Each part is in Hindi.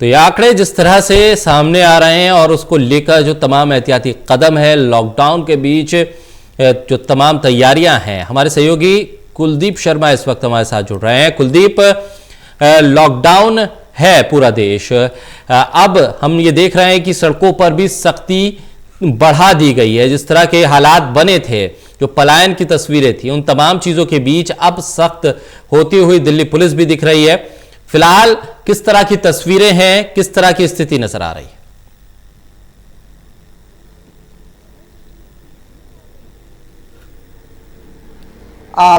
तो ये आंकड़े जिस तरह से सामने आ रहे हैं और उसको लेकर जो तमाम एहतियाती कदम है, लॉकडाउन के बीच जो तमाम तैयारियां हैं, हमारे सहयोगी कुलदीप शर्मा इस वक्त हमारे साथ जुड़ रहे हैं। कुलदीप, लॉकडाउन है पूरा देश, अब हम ये देख रहे हैं कि सड़कों पर भी सख्ती बढ़ा दी गई है। जिस तरह के हालात बने थे, जो पलायन की तस्वीरें थी, उन तमाम चीजों के बीच अब सख्त होती हुई दिल्ली पुलिस भी दिख रही है। फिलहाल किस तरह की तस्वीरें हैं, किस तरह की स्थिति नजर आ रही है?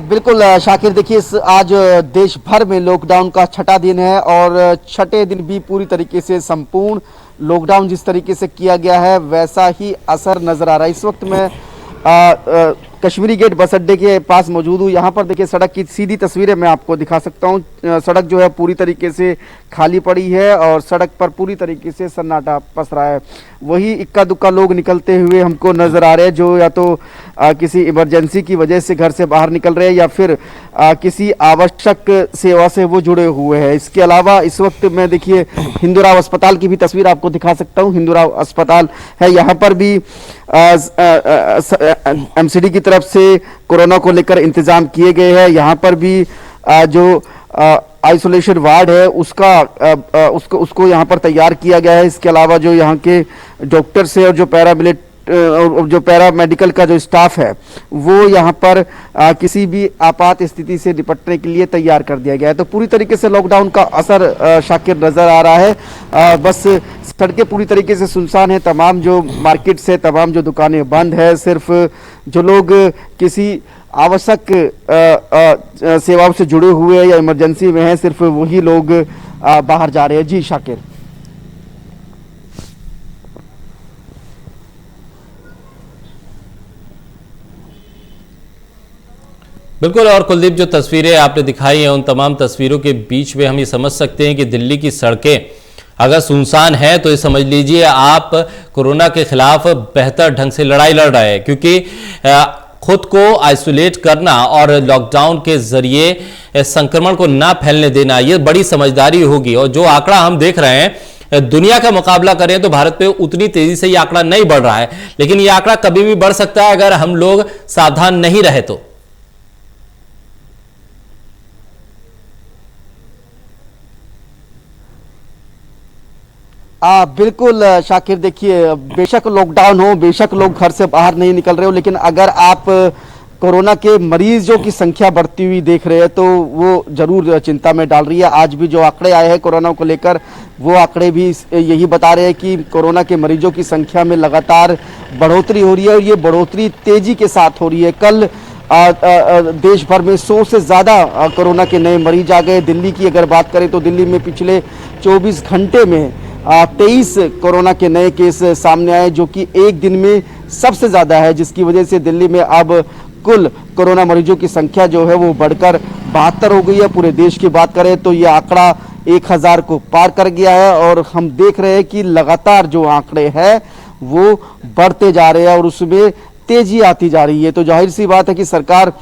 बिल्कुल शाकिर, देखिए आज देश भर में लॉकडाउन का छठा दिन है और छठे दिन भी पूरी तरीके से संपूर्ण लॉकडाउन जिस तरीके से किया गया है वैसा ही असर नजर आ रहा है। इस वक्त मैं कश्मीरी गेट बस अड्डे के पास मौजूद हूँ। यहाँ पर देखिए सड़क की सीधी तस्वीरें मैं आपको दिखा सकता हूँ। सड़क जो है पूरी तरीके से खाली पड़ी है और सड़क पर पूरी तरीके से सन्नाटा पसरा है। वही इक्का दुक्का लोग निकलते हुए हमको नजर आ रहे हैं, जो या तो किसी इमरजेंसी की वजह से घर से बाहर निकल रहे हैं या फिर किसी आवश्यक सेवा से वो जुड़े हुए हैं। इसके अलावा इस वक्त मैं देखिए हिंदूराव अस्पताल की भी तस्वीर आपको दिखा सकता हूँ। हिंदूराव अस्पताल है, यहाँ पर भी एमसीडी की तरफ से कोरोना को लेकर इंतजाम किए गए हैं। यहाँ पर भी जो आइसोलेशन वार्ड है उसको यहाँ पर तैयार किया गया है। इसके अलावा जो यहाँ के डॉक्टर्स है और जो पैरामेडिकल का जो स्टाफ है वो यहाँ पर किसी भी आपात स्थिति से निपटने के लिए तैयार कर दिया गया है। तो पूरी तरीके से लॉकडाउन का असर शाकिर नजर आ रहा है। बस सड़कें पूरी तरीके से सुनसान है, तमाम जो मार्केट्स है, तमाम जो दुकानें बंद है। सिर्फ जो लोग किसी आवश्यक सेवाओं से जुड़े हुए या इमरजेंसी में हैं, सिर्फ वही लोग बाहर जा रहे हैं। जी शाकिर। बिल्कुल, और कुलदीप जो तस्वीरें आपने दिखाई हैं उन तमाम तस्वीरों के बीच में हम ये समझ सकते हैं कि दिल्ली की सड़कें अगर सुनसान है तो ये समझ लीजिए आप कोरोना के खिलाफ बेहतर ढंग से लड़ाई लड़ रहे हैं, क्योंकि खुद को आइसोलेट करना और लॉकडाउन के जरिए संक्रमण को ना फैलने देना ये बड़ी समझदारी होगी। और जो आंकड़ा हम देख रहे हैं, दुनिया का मुकाबला करें तो भारत पे उतनी तेजी से ये आंकड़ा नहीं बढ़ रहा है, लेकिन ये आंकड़ा कभी भी बढ़ सकता है अगर हम लोग सावधान नहीं रहे तो। बिल्कुल शाकिर, देखिए बेशक लॉकडाउन हो, बेशक लोग घर से बाहर नहीं निकल रहे हो, लेकिन अगर आप कोरोना के मरीजों की संख्या बढ़ती हुई देख रहे हैं तो वो जरूर चिंता में डाल रही है। आज भी जो आंकड़े आए हैं कोरोना को लेकर, वो आंकड़े भी यही बता रहे हैं कि कोरोना के मरीजों की संख्या में लगातार बढ़ोतरी हो रही है और ये बढ़ोतरी तेजी के साथ हो रही है। कल देश भर में 100 से ज़्यादा कोरोना के नए मरीज आ गए। दिल्ली की अगर बात करें तो दिल्ली में पिछले 24 घंटे में 23 कोरोना के नए केस सामने आए, जो कि एक दिन में सबसे ज़्यादा है, जिसकी वजह से दिल्ली में अब कुल कोरोना मरीजों की संख्या जो है वो बढ़कर 72 हो गई है। पूरे देश की बात करें तो ये आंकड़ा 1000 को पार कर गया है और हम देख रहे हैं कि लगातार जो आंकड़े हैं वो बढ़ते जा रहे हैं और उसमें तेजी आती जा रही है। तो जाहिर सी बात है कि सरकार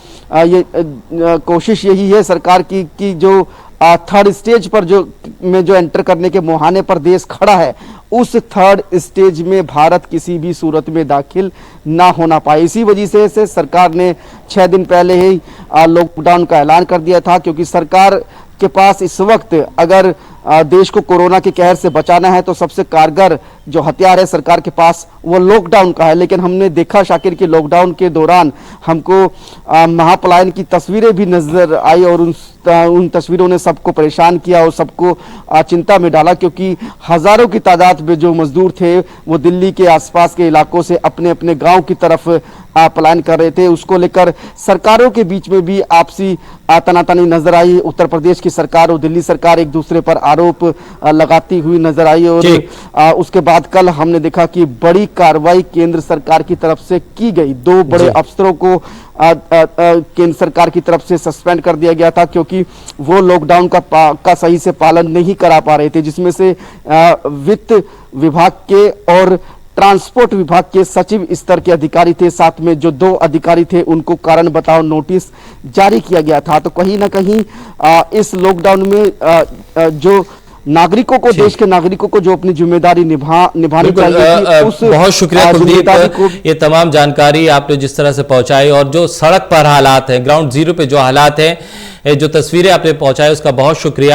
कोशिश यही है सरकार की कि जो थर्ड स्टेज पर जो एंटर करने के मुहाने पर देश खड़ा है, उस थर्ड स्टेज में भारत किसी भी सूरत में दाखिल ना होना पाए। इसी वजह से सरकार ने 6 दिन पहले ही लॉकडाउन का ऐलान कर दिया था, क्योंकि सरकार के पास इस वक्त अगर देश को कोरोना के कहर से बचाना है तो सबसे कारगर जो हथियार है सरकार के पास वो लॉकडाउन का है। लेकिन हमने देखा शाकिर कि लॉकडाउन के दौरान हमको महापलायन की तस्वीरें भी नजर आई और उन तस्वीरों ने सबको परेशान किया और सबको चिंता में डाला, क्योंकि हजारों की तादाद में जो मजदूर थे वो दिल्ली के आसपास के इलाकों से अपने अपने गांव की तरफ पलायन कर रहे थे। उसको लेकर सरकारों के बीच में भी आपसी तनातनी नजर आई। उत्तर प्रदेश की सरकार और दिल्ली सरकार एक दूसरे पर आरोप लगाती हुई नजर आई और उसके बाद कल हमने देखा कि बड़ी कार्रवाई केंद्र सरकार की तरफ से की गई। 2 बड़े अफसरों को केंद्र सरकार की तरफ से सस्पेंड कर दिया गया था, क्योंकि वो लॉकडाउन का सही से पालन नहीं करा पा रहे थे, जिसमें से वित्त विभाग के और ट्रांसपोर्ट विभाग के सचिव स्तर के अधिकारी थे। साथ में जो 2 अधिकारी थे उनको कारण बताओ नोटिस जारी किया गया था। तो कहीं ना कहीं इस लॉकडाउन में जो नागरिकों को, देश के नागरिकों को जो अपनी जिम्मेदारी निभानी चाहिए उस बहुत शुक्रिया कुलदीप, ये तमाम जानकारी आपने जिस तरह से पहुंचाई और जो सड़क पर हालात है, ग्राउंड जीरो पे जो हालात है, जो तस्वीरें आपने पहुंचाई, उसका बहुत शुक्रिया।